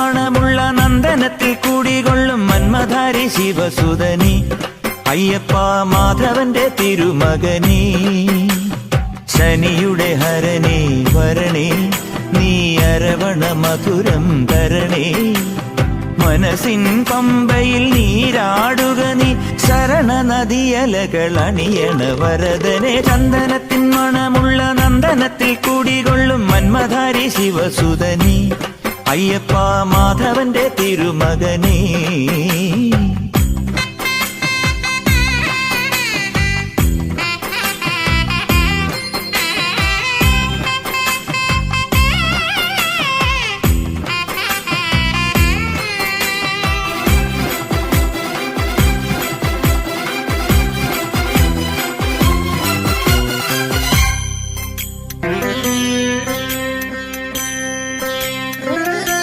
മണമുള്ള നന്ദനത്തിൽ കൂടികൊള്ളും മന്മധാരി ശിവസുതനി അയ്യപ്പ മാധവന്റെ തിരുമകനീ ശനിയുടെ ഹരണേ വരണേ നീ അരവണ മധുരം തരണേ മനസ്സിൻ പമ്പയിൽ നീരാടുക നീ ശരണ നദിയലകൾ അണിയണ വരദനെ ചന്ദനത്തിൻ മണമുള്ള നന്ദനത്തിൽ കൂടികൊള്ളും മന്മധാരി ശിവസുതനി അയ്യപ്പ മാധവന്റെ തിരുമകനേ